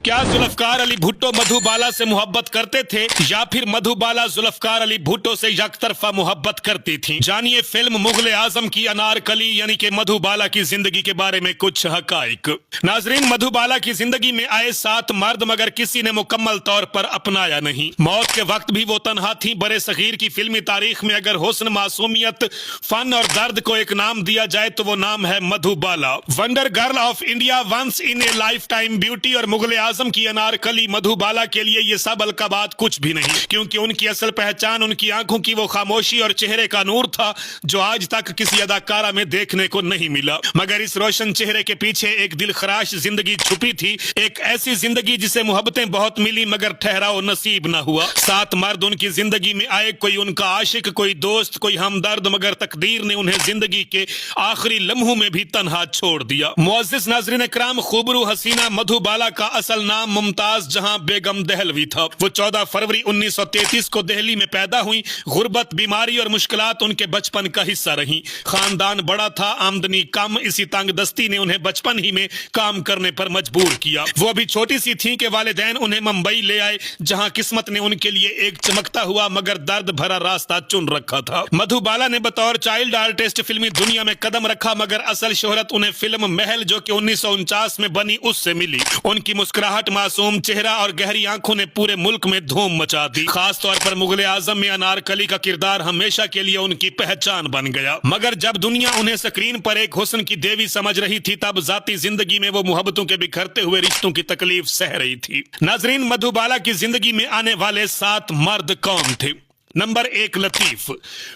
क्या जुल्फकार अली भुट्टो मधुबाला से मोहब्बत करते थे या फिर मधुबाला जुल्फकार अली भुट्टो से यकतरफा मोहब्बत करती थी? जानिए फिल्म मुगले आजम की अनारकली यानी कि मधुबाला की जिंदगी के बारे में कुछ हकाइक। नाजरीन, मधुबाला की जिंदगी में आए 7 मर्द मगर किसी ने मुकम्मल तौर पर अपनाया नहीं। मौत के वक्त भी वो तनहा थी। बड़े सगीर की फिल्मी तारीख में अगर हुस्न, मासूमियत, फन और दर्द को एक नाम दिया जाए तो वो नाम है Madhubala. Wonder girl of India, once in a lifetime beauty और मुगले आजम की अनारकली मधुबाला के लिए ये सब अलकाबात कुछ भी नहीं, क्योंकि उनकी असल पहचान उनकी आंखों की वो खामोशी और चेहरे का नूर था जो आज तक किसी अदाकारा में देखने को नहीं मिला। मगर इस रोशन चेहरे के पीछे एक दिलखराश जिंदगी छुपी थी, एक ऐसी जिंदगी जिसे मोहब्बतें बहुत मिली मगर ठहराव नसीब न हुआ। 7 मर्द उनकी जिंदगी में आए, कोई उनका आशिक, कोई दोस्त, कोई हमदर्द, मगर तकदीर ने उन्हें जिंदगी के आखिरी लम्हों में भी तन्हा छोड़ दिया। मुअज़्ज़िज़ नाज़रीन इकराम, खूबरू हसीना मधुबाला का असल नाम मुमताज जहां बेगम दहलवी था। वो 14 फरवरी 1933 को दिल्ली में पैदा हुई। गुर्बत, बीमारी और मुश्किलात उनके बचपन का हिस्सा रही। खानदान बड़ा था, आमदनी कम, इसी तंगदस्ती ने उन्हें बचपन ही में काम करने पर मजबूर किया। वो अभी छोटी सी थी कि वालिदैन उन्हें मुंबई ले आए, जहां किस्मत ने उनके लिए एक चमकता हुआ मगर दर्द भरा रास्ता चुन रखा था। मधुबाला ने बतौर चाइल्ड आर्टिस्ट फिल्मी दुनिया में कदम रखा, मगर असल शोहरत उन्हें फिल्म महल जो कि 1949 में बनी उससे मिली। उनकी मुस्कुराहट, मासूम चेहरा और गहरी आंखों ने पूरे मुल्क में धूम मचा दी। खास तौर पर मुगले आजम में अनारकली का किरदार हमेशा के लिए उनकी पहचान बन गया। मगर जब दुनिया उन्हें स्क्रीन पर एक हुस्न की देवी समझ रही थी, तब जाती जिंदगी में वो मोहब्बतों के बिखरते हुए रिश्तों की तकलीफ सह रही थी। नाजरीन, मधुबाला की जिंदगी में आने वाले 7 मर्द कौन थे? नंबर 1, लतीफ।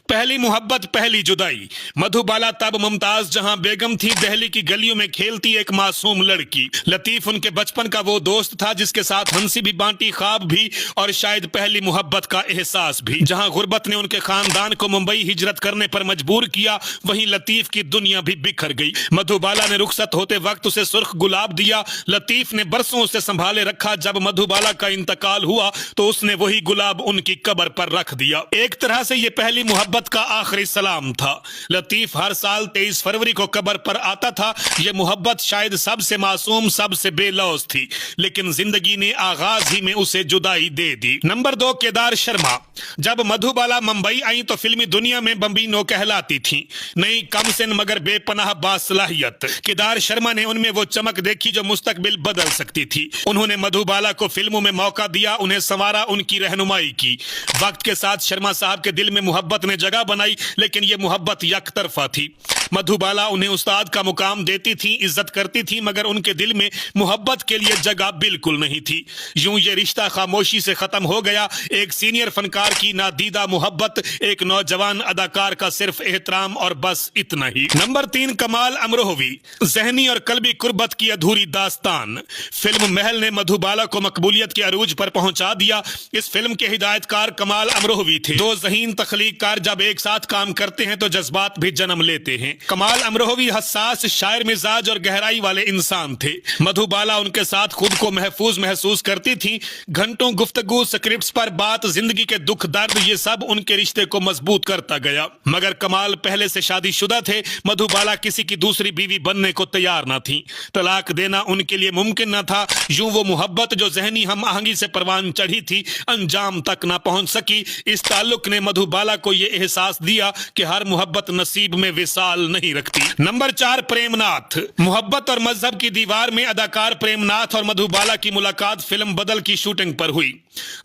पहली मोहब्बत, पहली जुदाई। मधुबाला तब मुमताज जहां बेगम थी, दिल्ली की गलियों में खेलती एक मासूम लड़की। लतीफ उनके बचपन का वो दोस्त था जिसके साथ हंसी भी बांटी, ख्वाब भी और शायद पहली मोहब्बत का एहसास भी। जहां गुर्बत ने उनके खानदान को मुंबई हिजरत करने पर मजबूर किया, वहीं लतीफ की दुनिया भी बिखर गई। मधुबाला ने रुखसत होते वक्त उसे सुर्ख गुलाब दिया। लतीफ ने बरसों उसे संभाले रखा। जब मधुबाला का इंतकाल हुआ तो उसने वही गुलाब उनकी कब्र पर रख दिया। एक तरह से ये पहली मोहब्बत का आखिरी सलाम था। लतीफ हर साल 23 फरवरी को कब्र पर आता था। ये मोहब्बत शायद सबसे मासूम, सबसे बेलौस थी, लेकिन जिंदगी ने आगाज ही में उसे जुदाई दे दी। नंबर 2, केदार शर्मा। जब मधुबाला मुंबई आई तो फिल्मी दुनिया में बम्बीनो कहलाती थी। नई, कमसिन मगर बेपनाह बासलाहियत। केदार शर्मा ने उनमें वो चमक देखी जो मुस्तकबिल बदल सकती थी। उन्होंने मधुबाला को फिल्मों में मौका दिया, उन्हें संवारा, उनकी रहनुमाई की। वक्त के साथ शर्मा साहब के दिल में मोहब्बत ने जगह बनाई, लेकिन ये मोहब्बत यकतरफा थी। मधुबाला उन्हें उस्ताद का मुकाम देती थी, इज्जत करती थी, मगर उनके दिल में मोहब्बत के लिए जगह बिल्कुल नहीं थी। यूं ये रिश्ता खामोशी से खत्म हो गया। एक सीनियर फनकार की नादीदा मोहब्बत, एक नौजवान अदाकार का सिर्फ एहतराम और बस इतना ही। नंबर 3, कमाल अमरोहवी। जहनी और कल्बी कुर्बत की अधूरी दास्तान। फिल्म महल ने मधुबाला को मकबूलियत के अरूज पर पहुंचा दिया। इस फिल्म के हिदायतकार कमाल अमरोहवी थे। 2 ज़हीन तख्लीककार जब एक साथ काम करते हैं तो जज्बात भी जन्म लेते हैं। कमाल अमरोहवी हसास, शायर मिजाज और गहराई वाले इंसान थे। मधुबाला उनके साथ खुद को महफूज महसूस करती थी। घंटों गुफ्तगू, स्क्रिप्ट्स पर बात, जिंदगी के दुख दर्द, ये सब उनके रिश्ते को मजबूत करता गया। मगर कमाल पहले से शादीशुदा थे। मधुबाला किसी की दूसरी बीवी बनने को तैयार न थी। तलाक देना उनके लिए मुमकिन न था। यूं वो मोहब्बत जो जहनी हम आहंगी से परवान चढ़ी थी, अंजाम तक न पहुंच सकी। इस ताल्लुक ने मधुबाला को यह एहसास दिया कि हर मोहब्बत नसीब में विसाल नहीं रखती। नंबर 4, प्रेमनाथ। मोहब्बत और मजहब की दीवार में अदाकार प्रेमनाथ और मधुबाला की मुलाकात फिल्म बदल की शूटिंग पर हुई।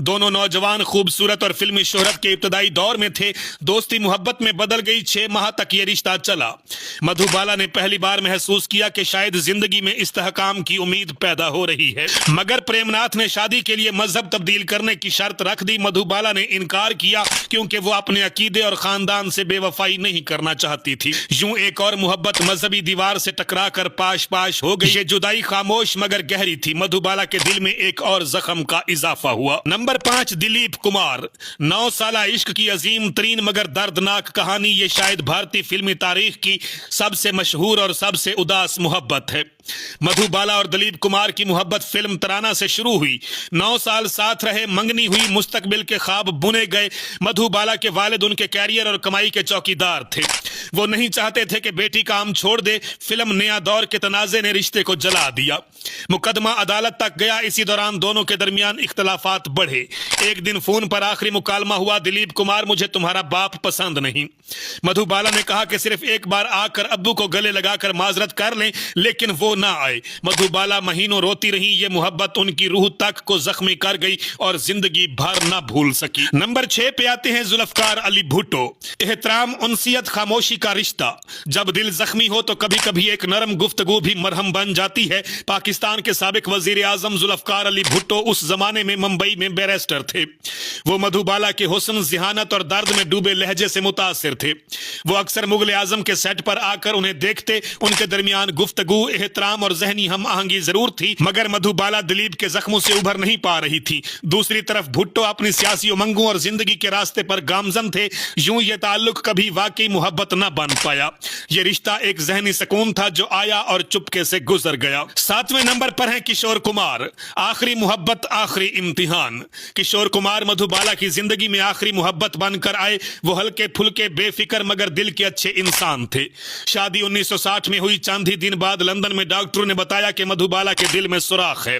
दोनों नौजवान खूबसूरत और फिल्मी शोहरत के इब्तदाई दौर में थे। दोस्ती मोहब्बत में बदल गई। 6 माह तक यह रिश्ता चला। मधुबाला ने पहली बार महसूस किया कि शायद जिंदगी में इस्तेहकाम की उम्मीद पैदा हो रही है। मगर प्रेमनाथ ने शादी के लिए मजहब तब्दील करने की शर्त रख दी। मधुबाला ने इनकार किया क्योंकि वो अपने अकीदे और खानदान से बेवफाई नहीं करना चाहती थी। यूं एक और मोहब्बत मजहबी दीवार से टकरा कर पाश पाश हो गई। ये जुदाई खामोश मगर गहरी थी। मधुबाला के दिल में एक और जख्म का इजाफा हुआ। नंबर 5, दिलीप कुमार। 9 साला इश्क की अजीम तरीन मगर दर्दनाक कहानी। ये शायद भारतीय फिल्मी तारीख की सबसे मशहूर और सबसे उदास मोहब्बत है। मधुबाला और दिलीप कुमार की मोहब्बत फिल्म तराना से शुरू हुई। 9 साल साथ रहे, मंगनी हुई, मुस्तकबिल के ख्वाब बुने गए। मधुबाला के वालिद उनके कैरियर और कमाई के चौकीदार थे। वो नहीं चाहते थे कि बेटी काम छोड़ दे। फिल्म नया दौर के तनाजे ने रिश्ते को जला दिया। मुकदमा अदालत तक गया। इसी दौरान दोनों के दरमियान इख्तलाफात बढ़े। एक दिन फोन पर आखिरी मुकालमा हुआ। दिलीप कुमार, मुझे तुम्हारा बाप पसंद नहीं। मधुबाला ने कहा कि सिर्फ एक बार आकर अब्बू को गले लगाकर माजरत कर लें, लेकिन वो ना आए। मधुबाला महीनों रोती रही। ये मोहब्बत उनकी रूह तक को जख्मी कर गई और जिंदगी भर ना भूल सकी। नंबर 6 पे आते हैं जुल्फकार अली भुट्टो। एहतराम, उनसियत, खामोशी का रिश्ता। जब दिल जख्मी हो तो कभी कभी एक नरम गुफ्तगू भी मरहम बन जाती है। पाकिस्तान के साबिक वजीर आजम जुल्फकार अली भुट्टो उस जमाने में मुंबई में बैरिस्टर थे। वो मधुबाला के हुस्न, जिहानत और दर्द में डूबे लहजे से मुतासिर थे। वो अक्सर मुगल आजम के सेट पर आकर उन्हें देखते। उनके दरमियान गुफ्तगू, एहतराम और जहनी हम आहंगी जरूर थी, मगर मधुबाला दिलीप के जख्मों से उभर नहीं पा रही थी। दूसरी तरफ भुट्टो अपनी सियासी उमंगों और जिंदगी के रास्ते पर गामजन थे। यूं ये ताल्लुक कभी वाकई मोहब्बत न बन पाया। ये रिश्ता एक जहनी सुकून था जो आया और चुपके से गुजर गया। 7वें नंबर पर हैं किशोर कुमार। आखिरी मोहब्बत, आखिरी इम्तिहान। किशोर कुमार मधुबाला की जिंदगी में आखिरी मोहब्बत बनकर आए। वो हल्के फुल्के, बेफिक्र मगर दिल के अच्छे इंसान थे। शादी 1960 में हुई। चंद ही दिन बाद लंदन में डॉक्टरों ने बताया कि मधुबाला के दिल में सुराख है।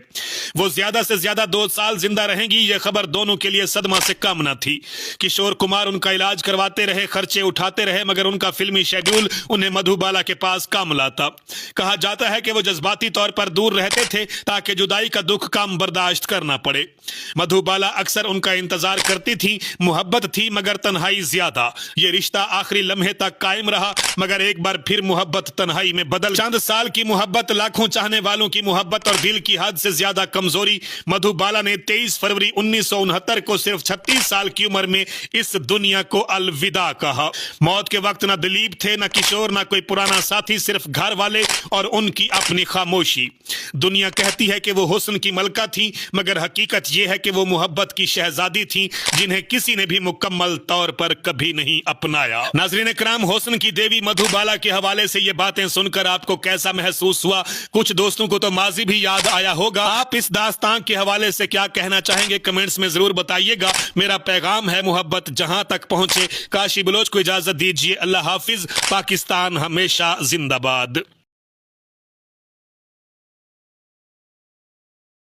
वो ज्यादा से ज्यादा 2 साल जिंदा रहेंगी। यह खबर दोनों के लिए सदमा से कम न थी। किशोर कुमार उनका इलाज करवाते रहे, खर्चे उठाते रहे, मगर उनका फिल्मी शेड्यूल उन्हें मधुबाला के पास कम लाता। कहा जाता है कि वो जज्बाती तौर पर दूर रहते थे ताकि जुदाई का दुख कम बर्दाश्त करना पड़े। मधुबाला अक्सर उनका इंतजार करती थी। मोहब्बत थी मगर तन्हाई ज्यादा। ये रिश्ता आखिरी लम्हे तक कायम रहा, मगर एक बार फिर मोहब्बत तन्हाई में बदल। चंद साल की मोहब्बत, लाखों चाहने वालों की मोहब्बत और दिल की हद से ज्यादा कमजोरी। मधुबाला ने 23 फरवरी 1969 को सिर्फ 36 साल की उम्र में इस दुनिया को अलविदा कहा। मौत के वक्त न दिलीप थे, न किशोर, न कोई पुराना साथी, सिर्फ घर वाले और उनकी अपनी खामोशी। दुनिया कहती है कि वो हुस्न की मलका थी, मगर हकीकत यह है कि वो मोहब्बत की शहजादी थी जिन्हें किसी ने भी मुकम्मल तौर पर कभी नहीं अपनाया। नाज़रीन इकराम, हुस्न की देवी मधुबाला के हवाले से ये बातें सुनकर आपको कैसा महसूस हुआ? कुछ दोस्तों को तो माजी भी याद आया होगा। आप इस दास्तान के हवाले से क्या कहना चाहेंगे? कमेंट्स में जरूर बताइएगा। मेरा पैगाम है, मोहब्बत जहां तक पहुंचे। काशी बलोच को इजाजत दीजिए। अल्लाह हाफिज। पाकिस्तान हमेशा जिंदाबाद।